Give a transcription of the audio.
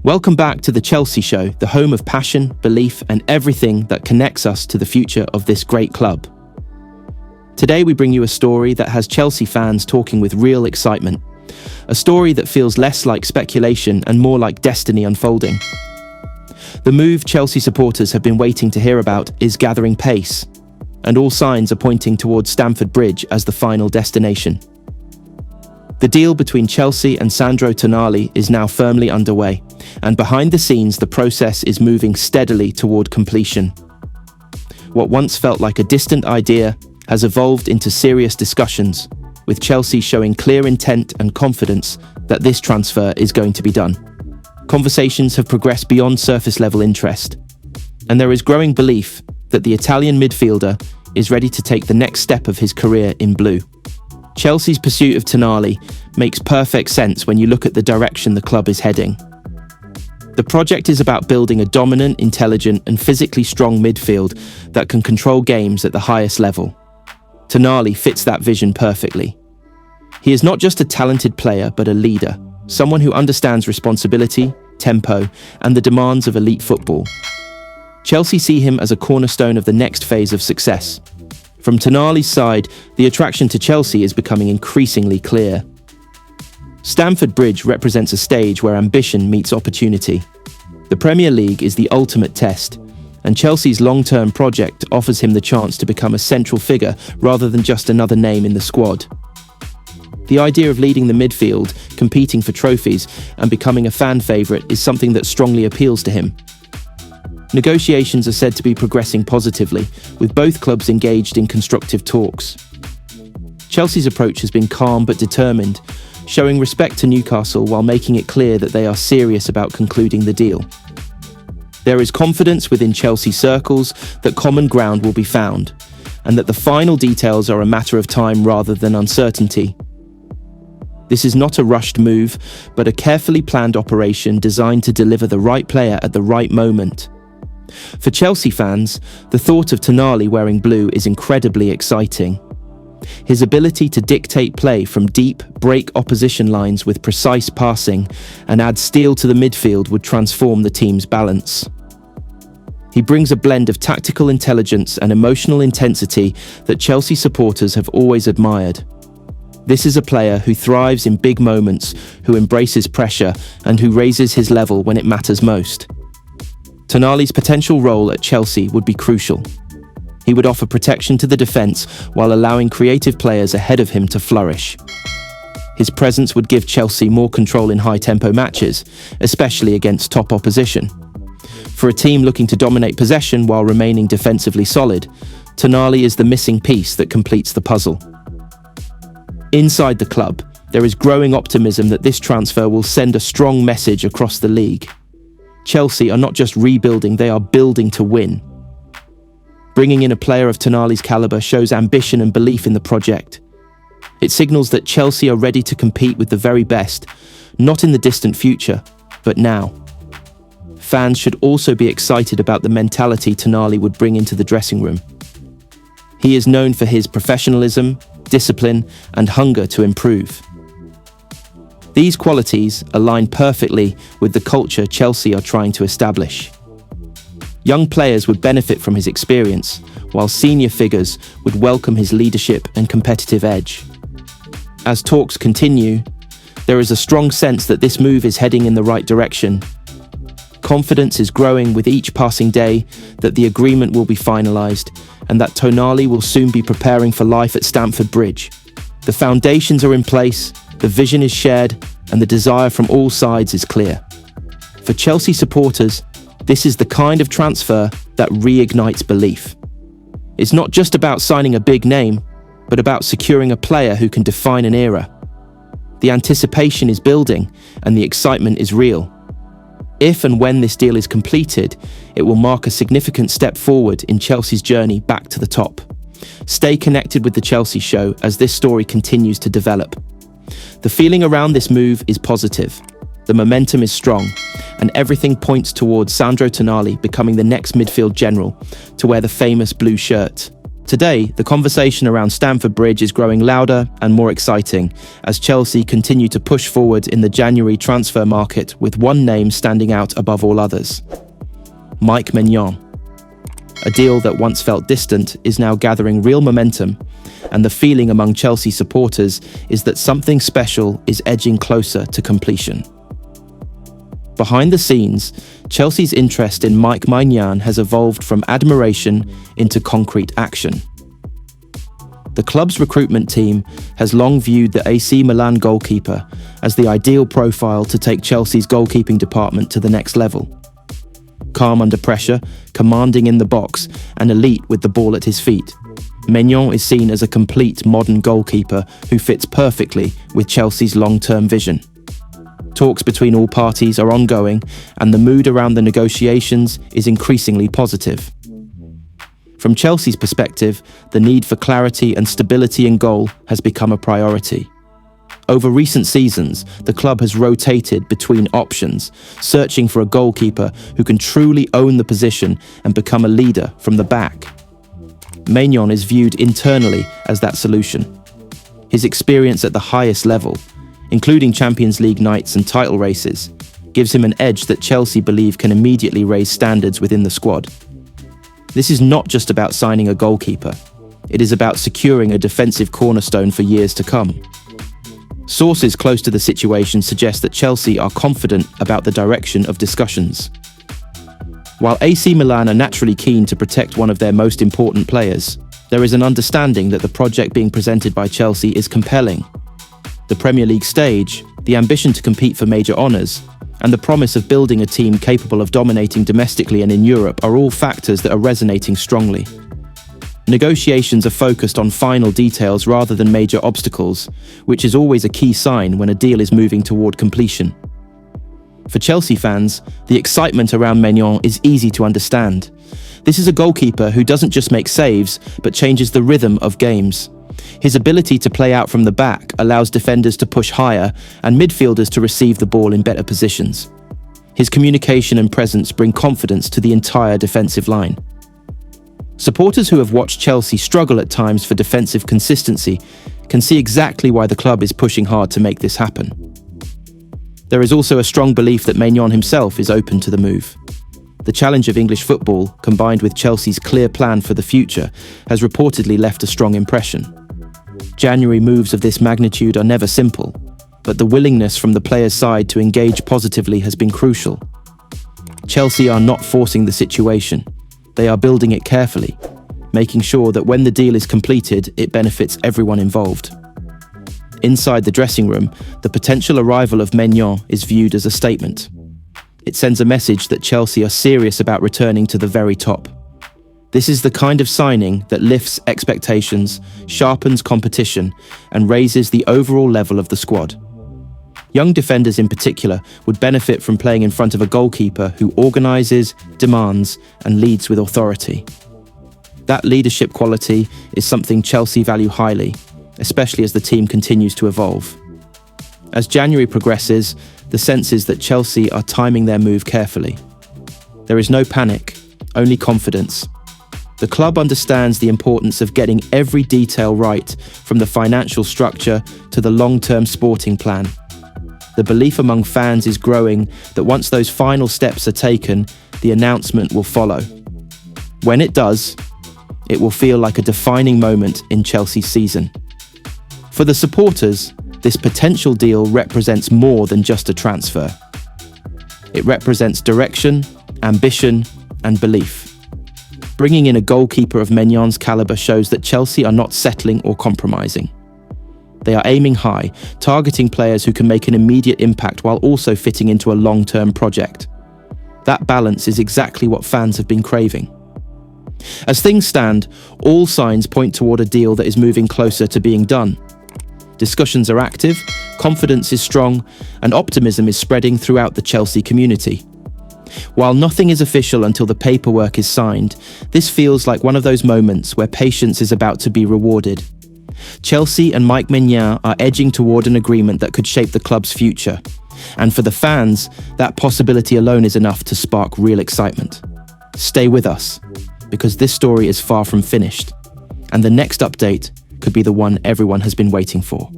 Welcome back to the Chelsea Show, the home of passion, belief, and everything that connects us to the future of this great club. Today we bring you a story that has Chelsea fans talking with real excitement. A story that feels less like speculation and more like destiny unfolding. The move Chelsea supporters have been waiting to hear about is gathering pace, and all signs are pointing towards Stamford Bridge as the final destination. The deal between Chelsea and Sandro Tonali is now firmly underway, and behind the scenes the process is moving steadily toward completion. What once felt like a distant idea has evolved into serious discussions, with Chelsea showing clear intent and confidence that this transfer is going to be done. Conversations have progressed beyond surface-level interest, and there is growing belief that the Italian midfielder is ready to take the next step of his career in blue. Chelsea's pursuit of Tonali makes perfect sense when you look at the direction the club is heading. The project is about building a dominant, intelligent, and physically strong midfield that can control games at the highest level. Tonali fits that vision perfectly. He is not just a talented player, but a leader, someone who understands responsibility, tempo, and the demands of elite football. Chelsea see him as a cornerstone of the next phase of success. From Tonali's side, the attraction to Chelsea is becoming increasingly clear. Stamford Bridge represents a stage where ambition meets opportunity. The Premier League is the ultimate test, and Chelsea's long-term project offers him the chance to become a central figure rather than just another name in the squad. The idea of leading the midfield, competing for trophies, and becoming a fan favourite is something that strongly appeals to him. Negotiations are said to be progressing positively, with both clubs engaged in constructive talks. Chelsea's approach has been calm but determined, showing respect to Newcastle while making it clear that they are serious about concluding the deal. There is confidence within Chelsea circles that common ground will be found, and that the final details are a matter of time rather than uncertainty. This is not a rushed move, but a carefully planned operation designed to deliver the right player at the right moment. For Chelsea fans, the thought of Tonali wearing blue is incredibly exciting. His ability to dictate play from deep, break opposition lines with precise passing, and add steel to the midfield would transform the team's balance. He brings a blend of tactical intelligence and emotional intensity that Chelsea supporters have always admired. This is a player who thrives in big moments, who embraces pressure, and who raises his level when it matters most. Tonali's potential role at Chelsea would be crucial. He would offer protection to the defence while allowing creative players ahead of him to flourish. His presence would give Chelsea more control in high-tempo matches, especially against top opposition. For a team looking to dominate possession while remaining defensively solid, Tonali is the missing piece that completes the puzzle. Inside the club, there is growing optimism that this transfer will send a strong message across the league. Chelsea are not just rebuilding, they are building to win. Bringing in a player of Tonali's calibre shows ambition and belief in the project. It signals that Chelsea are ready to compete with the very best, not in the distant future, but now. Fans should also be excited about the mentality Tonali would bring into the dressing room. He is known for his professionalism, discipline, and hunger to improve. These qualities align perfectly with the culture Chelsea are trying to establish. Young players would benefit from his experience, while senior figures would welcome his leadership and competitive edge. As talks continue, there is a strong sense that this move is heading in the right direction. Confidence is growing with each passing day that the agreement will be finalised and that Tonali will soon be preparing for life at Stamford Bridge. The foundations are in place, the vision is shared, and the desire from all sides is clear. For Chelsea supporters, this is the kind of transfer that reignites belief. It's not just about signing a big name, but about securing a player who can define an era. The anticipation is building, and the excitement is real. If and when this deal is completed, it will mark a significant step forward in Chelsea's journey back to the top. Stay connected with the Chelsea Show as this story continues to develop. The feeling around this move is positive. The momentum is strong, and everything points towards Sandro Tonali becoming the next midfield general to wear the famous blue shirt. Today, the conversation around Stamford Bridge is growing louder and more exciting as Chelsea continue to push forward in the January transfer market with one name standing out above all others: Mike Maignan. A deal that once felt distant is now gathering real momentum, and the feeling among Chelsea supporters is that something special is edging closer to completion. Behind the scenes, Chelsea's interest in Mike Maignan has evolved from admiration into concrete action. The club's recruitment team has long viewed the AC Milan goalkeeper as the ideal profile to take Chelsea's goalkeeping department to the next level. Calm under pressure, commanding in the box, and elite with the ball at his feet, Maignan is seen as a complete modern goalkeeper who fits perfectly with Chelsea's long-term vision. Talks between all parties are ongoing, and the mood around the negotiations is increasingly positive. From Chelsea's perspective, the need for clarity and stability in goal has become a priority. Over recent seasons, the club has rotated between options, searching for a goalkeeper who can truly own the position and become a leader from the back. Maignan is viewed internally as that solution. His experience at the highest level, including Champions League nights and title races, gives him an edge that Chelsea believe can immediately raise standards within the squad. This is not just about signing a goalkeeper. It is about securing a defensive cornerstone for years to come. Sources close to the situation suggest that Chelsea are confident about the direction of discussions. While AC Milan are naturally keen to protect one of their most important players, there is an understanding that the project being presented by Chelsea is compelling. The Premier League stage, the ambition to compete for major honours, and the promise of building a team capable of dominating domestically and in Europe are all factors that are resonating strongly. Negotiations are focused on final details rather than major obstacles, which is always a key sign when a deal is moving toward completion. For Chelsea fans, the excitement around Maignan is easy to understand. This is a goalkeeper who doesn't just make saves, but changes the rhythm of games. His ability to play out from the back allows defenders to push higher and midfielders to receive the ball in better positions. His communication and presence bring confidence to the entire defensive line. Supporters who have watched Chelsea struggle at times for defensive consistency can see exactly why the club is pushing hard to make this happen. There is also a strong belief that Maignan himself is open to the move. The challenge of English football, combined with Chelsea's clear plan for the future, has reportedly left a strong impression. January moves of this magnitude are never simple, but the willingness from the players' side to engage positively has been crucial. Chelsea are not forcing the situation. They are building it carefully, making sure that when the deal is completed, it benefits everyone involved. Inside the dressing room, the potential arrival of Maignan is viewed as a statement. It sends a message that Chelsea are serious about returning to the very top. This is the kind of signing that lifts expectations, sharpens competition, and raises the overall level of the squad. Young defenders in particular would benefit from playing in front of a goalkeeper who organises, demands, and leads with authority. That leadership quality is something Chelsea value highly, especially as the team continues to evolve. As January progresses, the sense is that Chelsea are timing their move carefully. There is no panic, only confidence. The club understands the importance of getting every detail right, from the financial structure to the long-term sporting plan. The belief among fans is growing that once those final steps are taken, the announcement will follow. When it does, it will feel like a defining moment in Chelsea's season. For the supporters, this potential deal represents more than just a transfer. It represents direction, ambition, and belief. Bringing in a goalkeeper of Maignan's caliber shows that Chelsea are not settling or compromising. They are aiming high, targeting players who can make an immediate impact while also fitting into a long-term project. That balance is exactly what fans have been craving. As things stand, all signs point toward a deal that is moving closer to being done. Discussions are active, confidence is strong, and optimism is spreading throughout the Chelsea community. While nothing is official until the paperwork is signed, this feels like one of those moments where patience is about to be rewarded. Chelsea and Mike Maignan are edging toward an agreement that could shape the club's future. And for the fans, that possibility alone is enough to spark real excitement. Stay with us, because this story is far from finished. and the next update could be the one everyone has been waiting for.